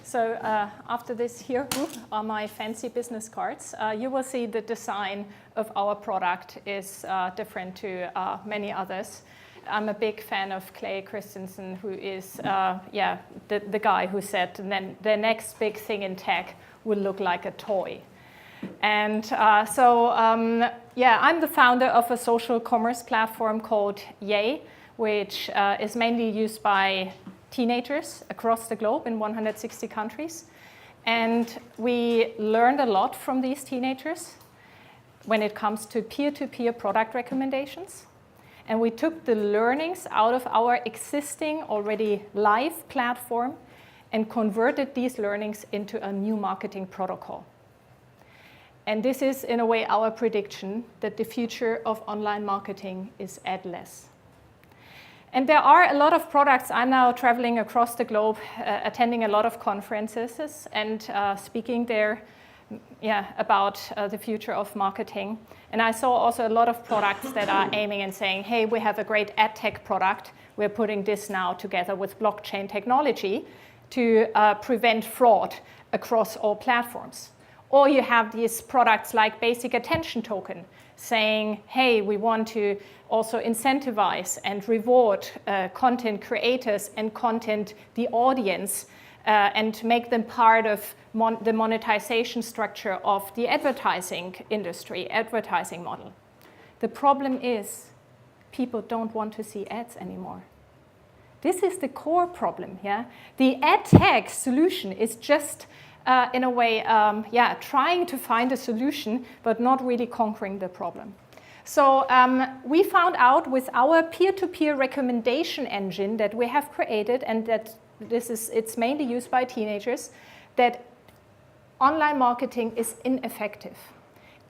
So after this here are my fancy business cards. You will see the design of our product is different to many others. I'm a big fan of Clay Christensen, who is the guy who said then the next big thing in tech will look like a toy. And I'm the founder of a social commerce platform called Yay, which is mainly used by teenagers across the globe in 160 countries. And we learned a lot from these teenagers when it comes to peer-to-peer product recommendations. And we took the learnings out of our existing already live platform and converted these learnings into a new marketing protocol. And this is, in a way, our prediction that the future of online marketing is ad-less. And there are a lot of products. I'm now traveling across the globe, attending a lot of conferences and speaking there about the future of marketing. And I saw also a lot of products that are aiming and saying, hey, we have a great ad tech product. We're putting this now together with blockchain technology to prevent fraud across all platforms. Or you have these products like Basic Attention Token saying, hey, we want to also incentivize and reward content creators and the audience and make them part of the monetization structure of the advertising industry, advertising model. The problem is people don't want to see ads anymore. This is the core problem, yeah? The ad tech solution is just in a way, trying to find a solution, but not really conquering the problem. So we found out with our peer-to-peer recommendation engine that we have created, and that it's mainly used by teenagers, that online marketing is ineffective,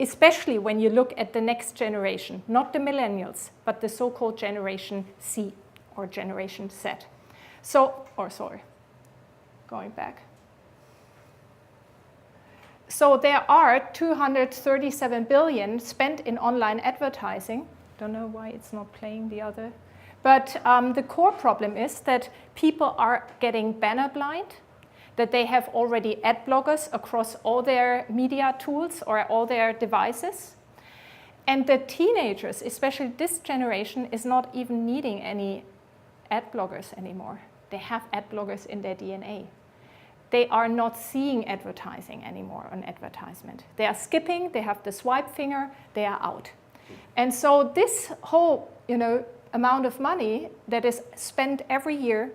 especially when you look at the next generation, not the millennials, but the so-called Generation C or Generation Z. Going back. So there are 237 billion spent in online advertising. Don't know why it's not playing the other. But the core problem is that people are getting banner blind, that they have already ad blockers across all their media tools or all their devices. And the teenagers, especially this generation, is not even needing any ad blockers anymore. They have ad blockers in their DNA. They are not seeing advertising anymore on advertisement. They are skipping, they have the swipe finger, they are out. And so this whole amount of money that is spent every year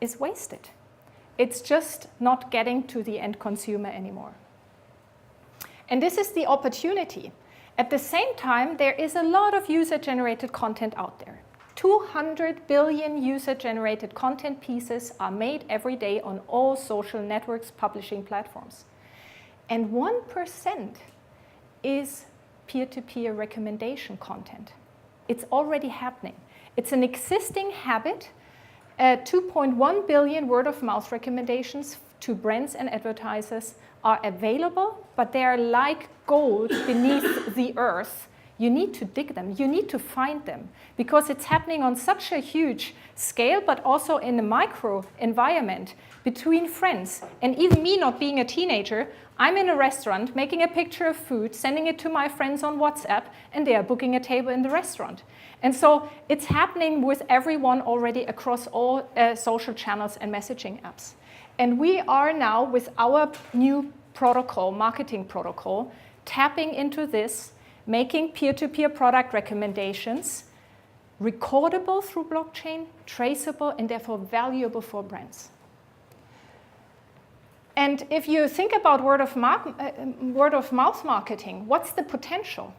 is wasted. It's just not getting to the end consumer anymore. And this is the opportunity. At the same time, there is a lot of user-generated content out there. 200 billion user-generated content pieces are made every day on all social networks publishing platforms. And 1% is peer-to-peer recommendation content. It's already happening. It's an existing habit. 2.1 billion word-of-mouth recommendations to brands and advertisers are available, but they are like gold beneath the earth. You need to dig them, you need to find them, because it's happening on such a huge scale, but also in a micro environment between friends. And even me not being a teenager, I'm in a restaurant making a picture of food, sending it to my friends on WhatsApp, and they are booking a table in the restaurant. And so it's happening with everyone already across all social channels and messaging apps. And we are now, with our new protocol, marketing protocol, tapping into this, making peer-to-peer product recommendations recordable through blockchain, traceable, and therefore valuable for brands. And if you think about word of mouth marketing, what's the potential?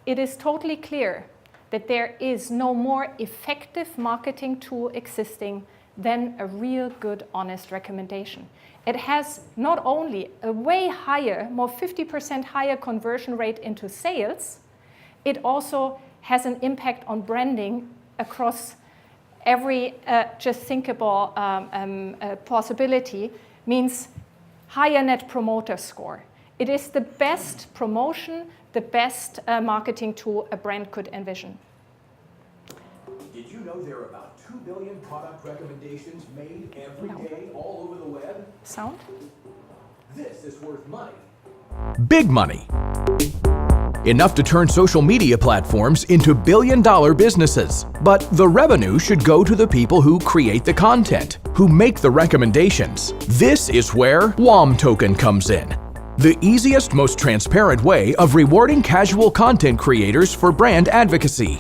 It is totally clear that there is no more effective marketing tool existing than a real good, honest recommendation. It has not only a way higher, more 50% higher conversion rate into sales, it also has an impact on branding across every just thinkable possibility, means higher net promoter score. It is the best promotion, the best marketing tool a brand could envision. Did you know there are about 2 2 billion product recommendations made every day all over the web? Sound? This is worth money. Big money. Enough to turn social media platforms into billion-dollar businesses. But the revenue should go to the people who create the content, who make the recommendations. This is where WOM Token comes in. The easiest, most transparent way of rewarding casual content creators for brand advocacy.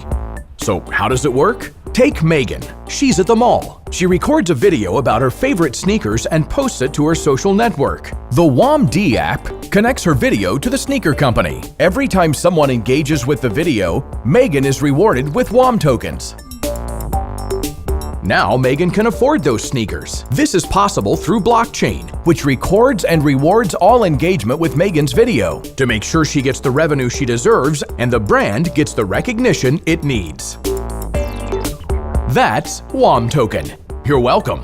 So how does it work? Take Megan. She's at the mall. She records a video about her favorite sneakers and posts it to her social network. The WOM-D app connects her video to the sneaker company. Every time someone engages with the video, Megan is rewarded with WOM tokens. Now Megan can afford those sneakers. This is possible through blockchain, which records and rewards all engagement with Megan's video to make sure she gets the revenue she deserves and the brand gets the recognition it needs. That's WOM Token. You're welcome.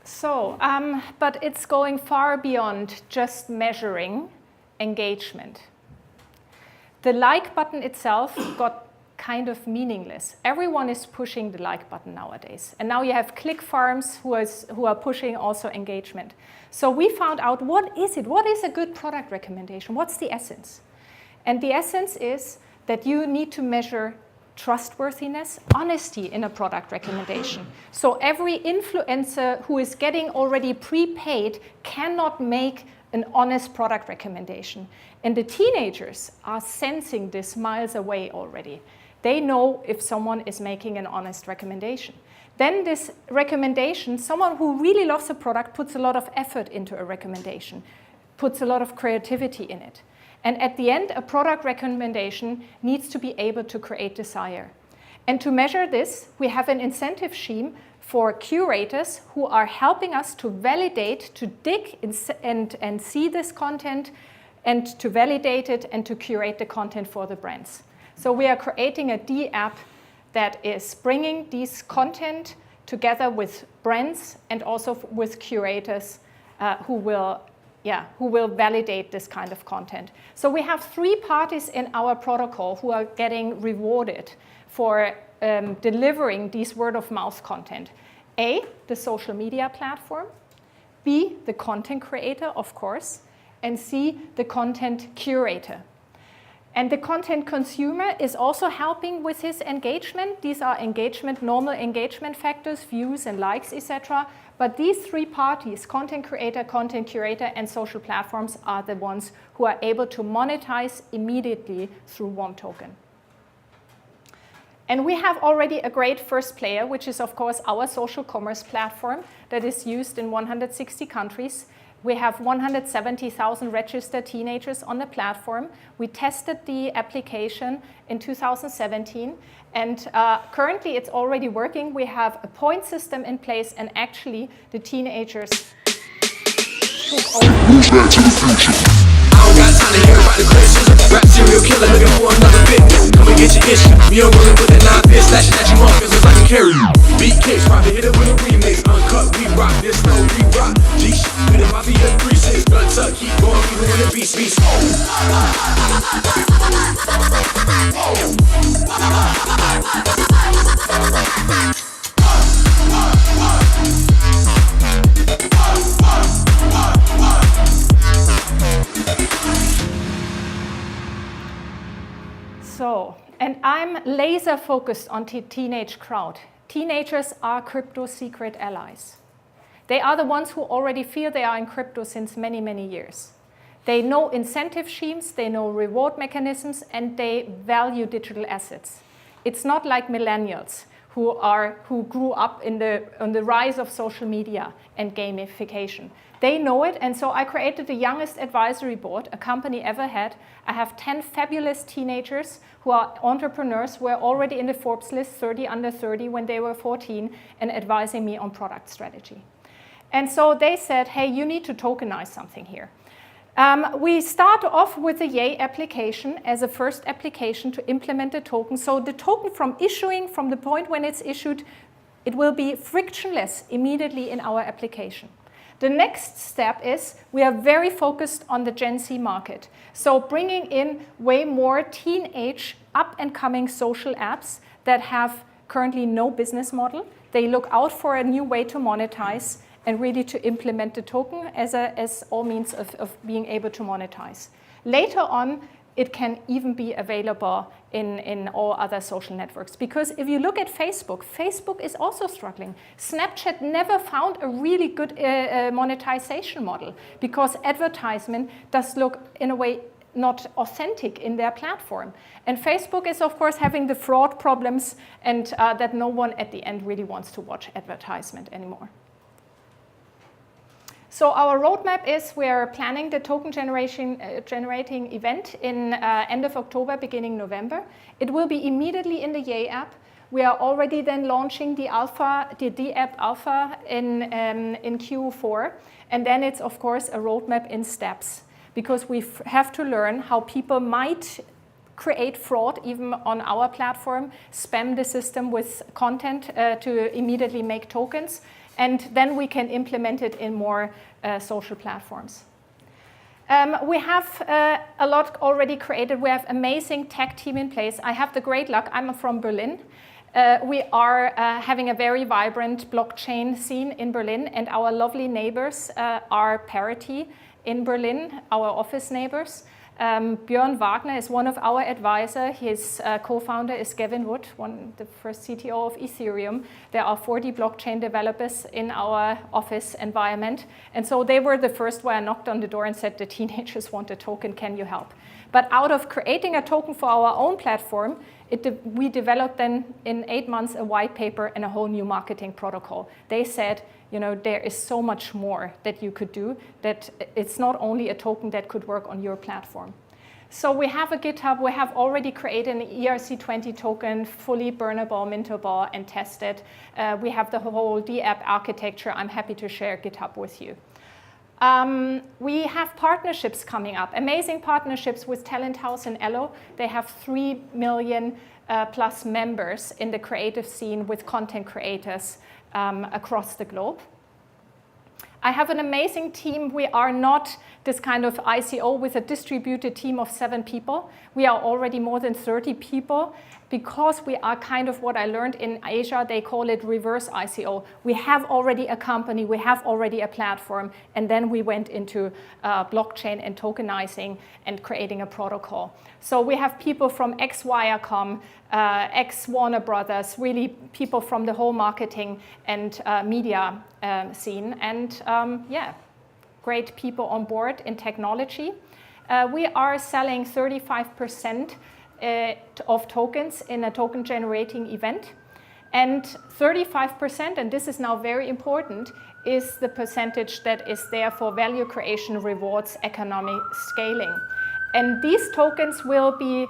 So, but it's going far beyond just measuring engagement. The like button itself got kind of meaningless. Everyone is pushing the like button nowadays. And now you have click farms who are pushing also engagement. So we found out, what is it? What is a good product recommendation? What's the essence? And the essence is that you need to measure trustworthiness, honesty in a product recommendation. So every influencer who is getting already prepaid cannot make an honest product recommendation. And the teenagers are sensing this miles away already. They know if someone is making an honest recommendation. Then this recommendation, someone who really loves a product puts a lot of effort into a recommendation, puts a lot of creativity in it. And at the end, a product recommendation needs to be able to create desire. And to measure this, we have an incentive scheme for curators who are helping us to validate, to dig and see this content, and to validate it and to curate the content for the brands. So we are creating a D app that is bringing these content together with brands and also with curators who will validate this kind of content. So we have 3 parties in our protocol who are getting rewarded for delivering these word-of-mouth content. A, the social media platform. B, the content creator, of course. And C, the content curator. And the content consumer is also helping with his engagement. These are normal engagement factors, views and likes, etc. But these 3 parties, content creator, content curator, and social platforms, are the ones who are able to monetize immediately through WOM Token. And we have already a great first player, which is, of course, our social commerce platform that is used in 160 countries. We have 170,000 registered teenagers on the platform. We tested the application in 2017, and currently it's already working. We have a point system in place, and actually the teenagers took over. Move back to the future. I don't got time to hear about the questions. Rap serial killer looking for another victim. Come and get your issue. Me and rolling with that 9-fist, slashing at you motherfuckers I can carry you. Beat case, probably hit it with a remix. Uncut, we rock this, no re-rock. G-shit, with it, Mafia 3-6. Blood tuck, keep going, even when the beast. So, and I'm laser focused on the teenage crowd. Teenagers are crypto secret allies. They are the ones who already feel they are in crypto since many, many years. They know incentive schemes, they know reward mechanisms, and they value digital assets. It's not like millennials who grew up on the rise of social media and gamification. They know it, and so I created the youngest advisory board a company ever had. I have 10 fabulous teenagers who are entrepreneurs, who are already in the Forbes list, 30 under 30 when they were 14, and advising me on product strategy. And so they said, hey, you need to tokenize something here. We start off with the Yay application as a first application to implement the token. So the token from issuing, from the point when it's issued, it will be frictionless immediately in our application. The next step is we are very focused on the Gen Z market. So bringing in way more teenage up-and-coming social apps that have currently no business model. They look out for a new way to monetize and really to implement the token as all means of being able to monetize. Later on, it can even be available in all other social networks. Because if you look at Facebook, Facebook is also struggling. Snapchat never found a really good monetization model because advertisement does look, in a way, not authentic in their platform. And Facebook is, of course, having the fraud problems and that no one at the end really wants to watch advertisement anymore. So our roadmap is we're planning the token generating event in end of October, beginning November. It will be immediately in the Yay app. We are already then launching the D-app alpha in Q4. And then it's, of course, a roadmap in steps because we have to learn how people might create fraud even on our platform, spam the system with content to immediately make tokens. And then we can implement it in more social platforms. We have a lot already created. We have amazing tech team in place. I have the great luck, I'm from Berlin. We are having a very vibrant blockchain scene in Berlin, and our lovely neighbors are Parity in Berlin, our office neighbors. Björn Wagner is one of our advisors. His co-founder is Gavin Wood, the first CTO of Ethereum. There are 40 blockchain developers in our office environment. And so they were the first where I knocked on the door and said, the teenagers want a token, can you help? But out of creating a token for our own platform, we developed then in 8 months a white paper and a whole new marketing protocol. They said, you know, there is so much more that you could do, that it's not only a token that could work on your platform. So we have a GitHub. We have already created an ERC20 token, fully burnable, mintable, and tested. We have the whole D-app architecture. I'm happy to share GitHub with you. We have partnerships coming up, amazing partnerships with Talent House and Elo. They have 3 million plus members in the creative scene with content creators across the globe. I have an amazing team. We are not this kind of ICO with a distributed team of 7 people. We are already more than 30 people because we are kind of what I learned in Asia, they call it reverse ICO. We have already a company, we have already a platform, and then we went into blockchain and tokenizing and creating a protocol. So we have people from ex-Wirecom, ex-Warner Brothers, really people from the whole marketing and media scene, and yeah, great people on board in technology. We are selling 35% of tokens in a token generating event. And 35%, and this is now very important, is the percentage that is there for value creation, rewards, economic scaling. And these tokens will be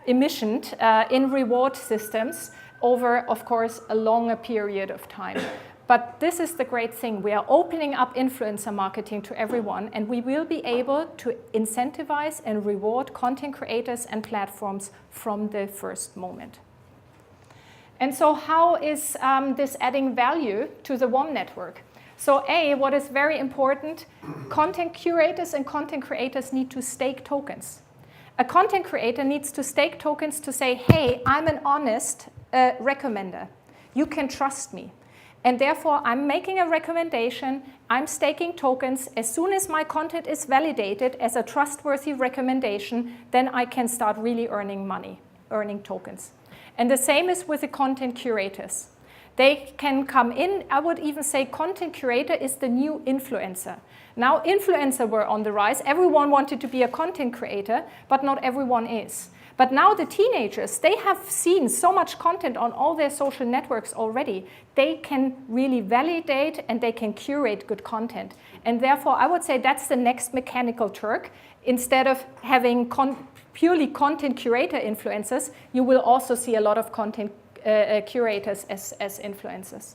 emissioned in reward systems over, of course, a longer period of time. But this is the great thing. We are opening up influencer marketing to everyone, and we will be able to incentivize and reward content creators and platforms from the first moment. And so how is this adding value to the WOM network? So what is very important, content curators and content creators need to stake tokens. A content creator needs to stake tokens to say, hey, I'm an honest recommender. You can trust me. And therefore, I'm making a recommendation, I'm staking tokens. As soon as my content is validated as a trustworthy recommendation, then I can start really earning money, earning tokens. And the same is with the content curators. They can come in, I would even say content curator is the new influencer. Now influencer were on the rise, everyone wanted to be a content creator, but not everyone is. But now the teenagers, they have seen so much content on all their social networks already. They can really validate and they can curate good content. And therefore, I would say that's the next mechanical Turk. Instead of having purely content curator influencers, you will also see a lot of content curators as influencers.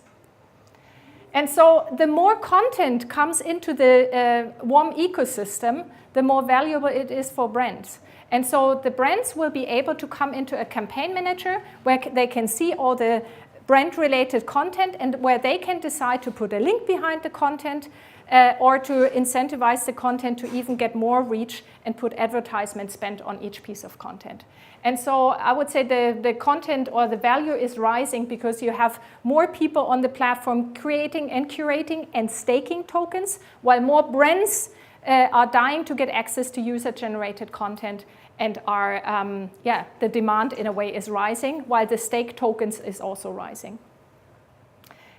And so the more content comes into the WOM ecosystem, the more valuable it is for brands. And so the brands will be able to come into a campaign manager where they can see all the brand-related content and where they can decide to put a link behind the content, or to incentivize the content to even get more reach and put advertisement spent on each piece of content. And so I would say the content or the value is rising because you have more people on the platform creating and curating and staking tokens, while more brands are dying to get access to user-generated content, and the demand in a way is rising, while the stake tokens is also rising.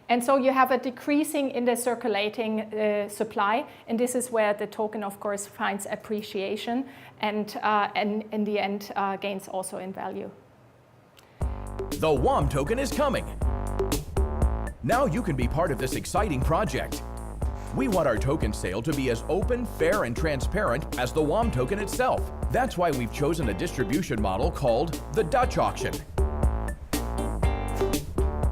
And so you have a decreasing in the circulating supply, and this is where the token, of course, finds appreciation and in the end gains also in value. The WOM token is coming. Now you can be part of this exciting project. We want our token sale to be as open, fair, and transparent as the WOM token itself. That's why we've chosen a distribution model called the Dutch auction.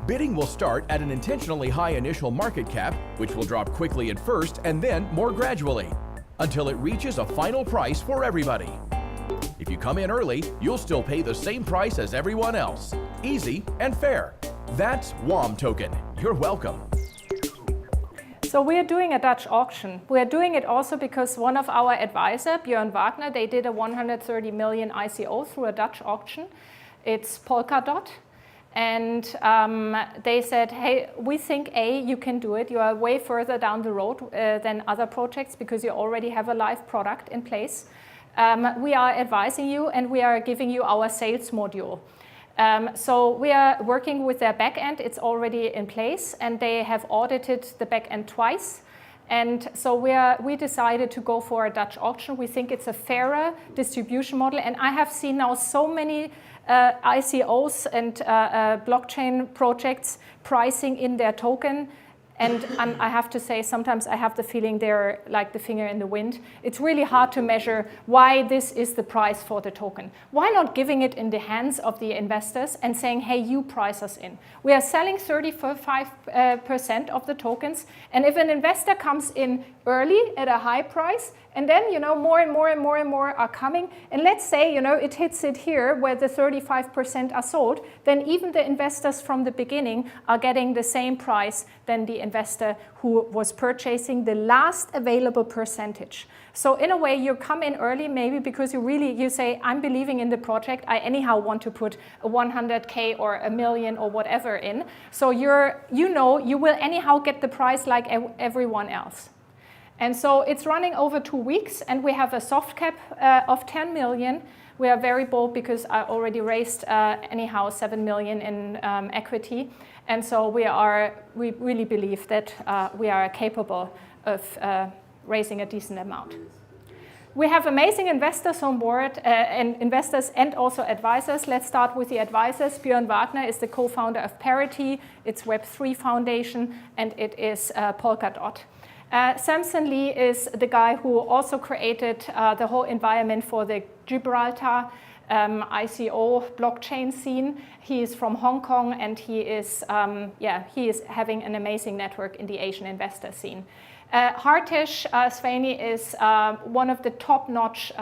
Bidding will start at an intentionally high initial market cap, which will drop quickly at first and then more gradually, until it reaches a final price for everybody. If you come in early, you'll still pay the same price as everyone else. Easy and fair. That's WOM token. You're welcome. So we are doing a Dutch auction. We are doing it also because one of our advisors, Björn Wagner, they did a 130 million ICO through a Dutch auction. It's Polkadot. And they said, hey, we think, you can do it. You are way further down the road than other projects because you already have a live product in place. We are advising you and we are giving you our sales module. So we are working with their backend. It's already in place and they have audited the backend twice. And so we decided to go for a Dutch auction. We think it's a fairer distribution model. And I have seen now so many ICOs and blockchain projects pricing in their token. And I have to say, sometimes I have the feeling they're like the finger in the wind. It's really hard to measure why this is the price for the token. Why not giving it in the hands of the investors and saying, hey, you price us in? We are selling 35% of the tokens. And if an investor comes in early at a high price, and then, more and more are coming. And let's say, it hits it here where the 35% are sold, then even the investors from the beginning are getting the same price than the investor who was purchasing the last available percentage. So in a way, you come in early, maybe because you say, I'm believing in the project. I anyhow want to put a 100K or a million or whatever in. So you will anyhow get the price like everyone else. And so it's running over 2 weeks, and we have a soft cap of 10 million. We are very bold because I already raised anyhow 7 million in equity. And so we really believe that we are capable of raising a decent amount. We have amazing investors on board, and investors and also advisors. Let's start with the advisors. Björn Wagner is the co-founder of Parity. It's Web3 Foundation, and it is Polkadot. Samson Lee is the guy who also created the whole environment for the Gibraltar ICO blockchain scene. He is from Hong Kong, and he is having an amazing network in the Asian investor scene. Hartesh Svaini is one of the top-notch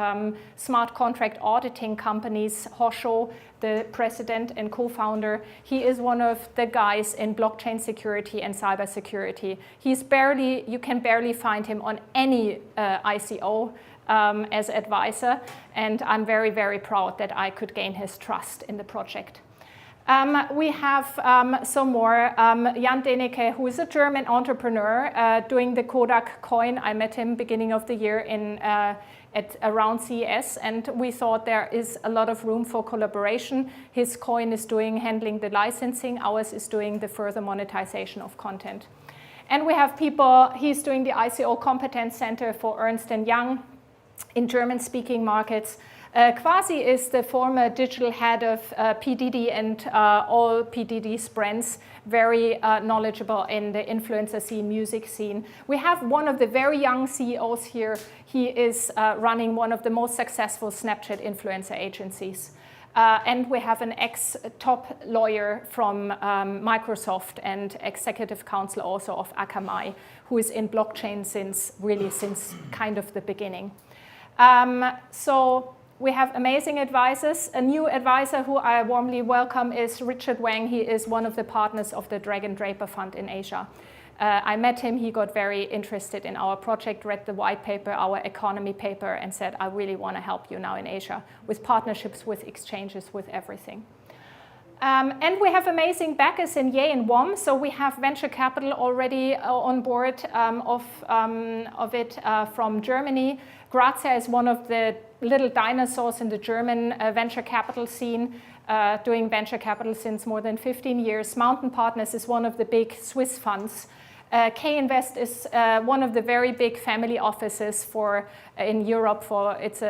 smart contract auditing companies, Hosho, the president and co-founder. He is one of the guys in blockchain security and cybersecurity. You can barely find him on any ICO as advisor, and I'm very, very proud that I could gain his trust in the project. We have some more. Jan Deneke, who is a German entrepreneur doing the Kodak coin. I met him beginning of the year at around CES, and we thought there is a lot of room for collaboration. His coin is handling the licensing. Ours is doing the further monetization of content. And we have people, he's doing the ICO Competence Center for Ernst & Young in German-speaking markets. Kwasi is the former digital head of PDD and all PDD's brands, very knowledgeable in the influencer scene, music scene. We have one of the very young CEOs here. He is running one of the most successful Snapchat influencer agencies. And we have an ex-top lawyer from Microsoft and executive counsel also of Akamai, who is in blockchain since kind of the beginning. So we have amazing advisors. A new advisor who I warmly welcome is Richard Wang. He is one of the partners of the Dragon Draper Fund in Asia. I met him, he got very interested in our project, read the white paper, our economy paper, and said, I really want to help you now in Asia with partnerships, with exchanges, with everything. And we have amazing backers in Yay and WOM. So we have venture capital already on board of it from Germany. Grazia is one of the little dinosaurs in the German venture capital scene, doing venture capital since more than 15 years. Mountain Partners is one of the big Swiss funds. K-Invest is one of the very big family offices in Europe. It's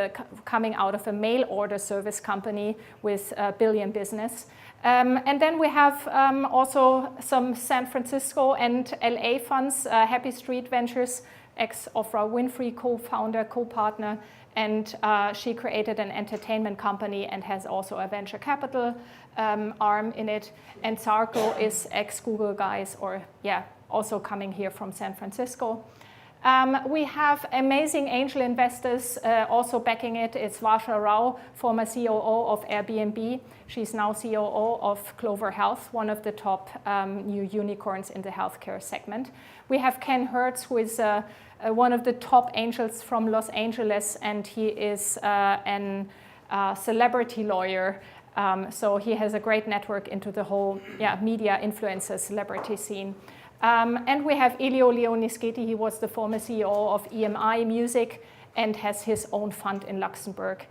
coming out of a mail order service company with a billion business. And then we have also some San Francisco and LA funds, Happy Street Ventures, ex-Oprah Winfrey co-founder, co-partner, and she created an entertainment company and has also a venture capital arm in it. And Sarko is ex-Google guys, also coming here from San Francisco. We have amazing angel investors also backing it. It's Varsha Rao, former COO of Airbnb. She's now COO of Clover Health, one of the top new unicorns in the healthcare segment. We have Ken Hertz, who is one of the top angels from Los Angeles, and he is a celebrity lawyer. So he has a great network into the whole media influencer celebrity scene. And we have Elio Leonischetti. He was the former CEO of EMI Music and has his own fund in Luxembourg.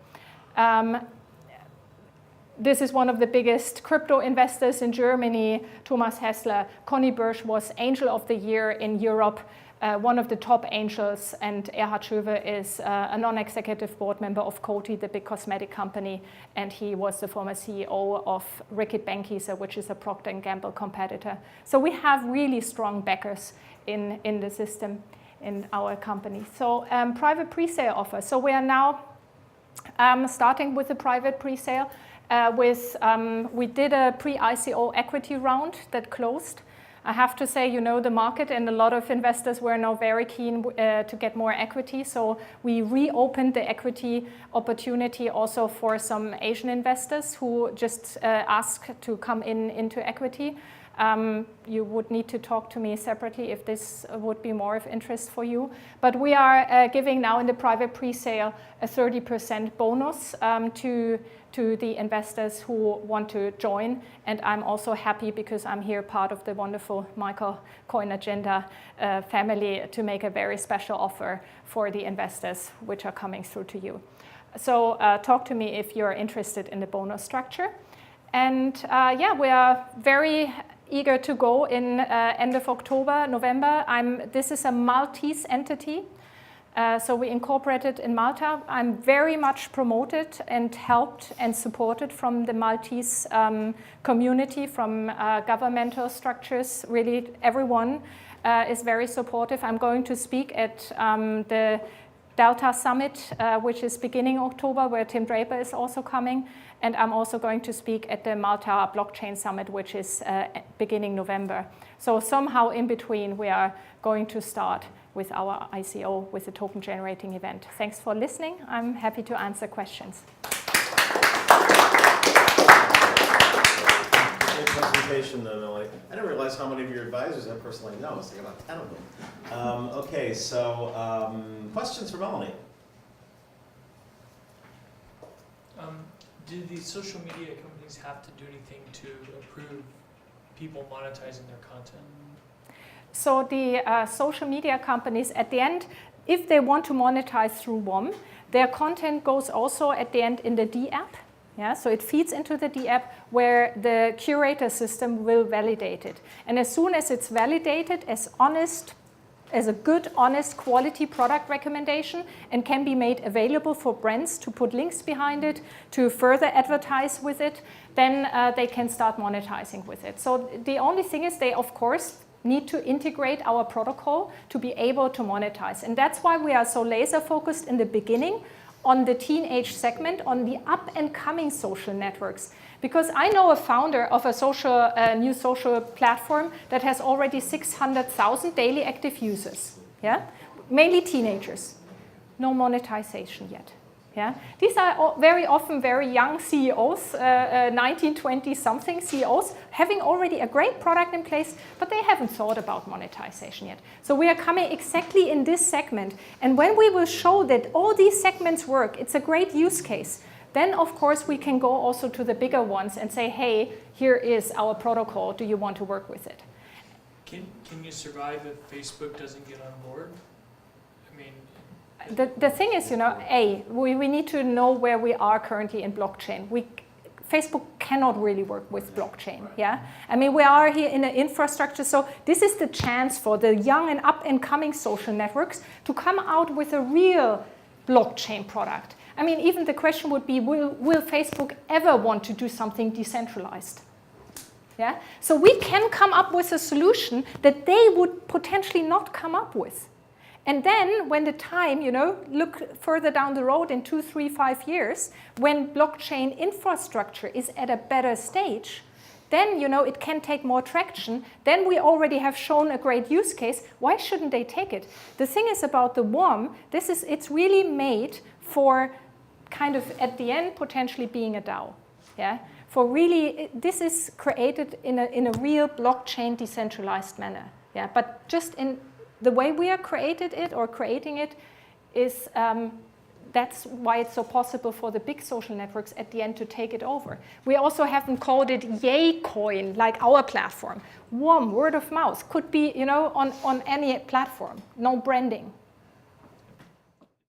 This is one of the biggest crypto investors in Germany, Thomas Hessler. Conny Birsch was Angel of the Year in Europe, one of the top angels, and Erhard Schöwe is a non-executive board member of Coty, the big cosmetic company, and he was the former CEO of Reckitt Benckiser, which is a Procter & Gamble competitor. So we have really strong backers in the system in our company. So private pre-sale offer. So we are now starting with the private pre-sale. We did a pre-ICO equity round that closed. I have to say, the market and a lot of investors were now very keen to get more equity. So we reopened the equity opportunity also for some Asian investors who just asked to come into equity. You would need to talk to me separately if this would be more of interest for you. But we are giving now in the private pre-sale a 30% bonus to the investors who want to join. And I'm also happy because I'm here part of the wonderful Michael Coin Agenda family to make a very special offer for the investors which are coming through to you. So talk to me if you're interested in the bonus structure. And we are very eager to go in end of October, November. This is a Maltese entity. So we incorporated in Malta. I'm very much promoted and helped and supported from the Maltese community, from governmental structures. Really, everyone is very supportive. I'm going to speak at the Delta Summit, which is beginning October, where Tim Draper is also coming. And I'm also going to speak at the Malta Blockchain Summit, which is beginning November. So somehow in between, we are going to start with our ICO, with the token generating event. Thanks for listening. I'm happy to answer questions. Great presentation, though, Millie. I didn't realize how many of your advisors I personally know. It's like about 10 of them. Okay, so questions for Melanie? Do the social media companies have to do anything to approve people monetizing their content? So the social media companies, at the end, if they want to monetize through WOM, their content goes also at the end in the D app. Yeah, so it feeds into the D app where the curator system will validate it. And as soon as it's validated as a good, honest, quality product recommendation and can be made available for brands to put links behind it, to further advertise with it, then they can start monetizing with it. So the only thing is they, of course, need to integrate our protocol to be able to monetize. And that's why we are so laser focused in the beginning on the teenage segment, on the up and coming social networks. Because I know a founder of a new social platform that has already 600,000 daily active users, mainly teenagers. No monetization yet. Yeah? These are very often very young CEOs, 19, 20 something CEOs, having already a great product in place, but they haven't thought about monetization yet. So we are coming exactly in this segment. And when we will show that all these segments work, it's a great use case, then of course we can go also to the bigger ones and say, hey, here is our protocol, do you want to work with it? Can you survive if Facebook doesn't get on board? I mean, the thing is, we need to know where we are currently in blockchain. Facebook cannot really work with blockchain, yeah? I mean, we are here in an infrastructure, so this is the chance for the young and up-and-coming social networks to come out with a real blockchain product. I mean, even the question would be, will Facebook ever want to do something decentralized? Yeah? So we can come up with a solution that they would potentially not come up with. And then when the time, look further down the road in 2, 3, 5 years, when blockchain infrastructure is at a better stage, then, it can take more traction. Then we already have shown a great use case. Why shouldn't they take it? The thing is about the WOM, it's really made for kind of, at the end, potentially being a DAO. Yeah? For really, this is created in a real blockchain decentralized manner. Yeah? But just in the way we are creating it is, that's why it's so possible for the big social networks at the end to take it over. We also haven't called it Yay Coin, like our platform. WOM, word of mouth, could be, on any platform, no branding.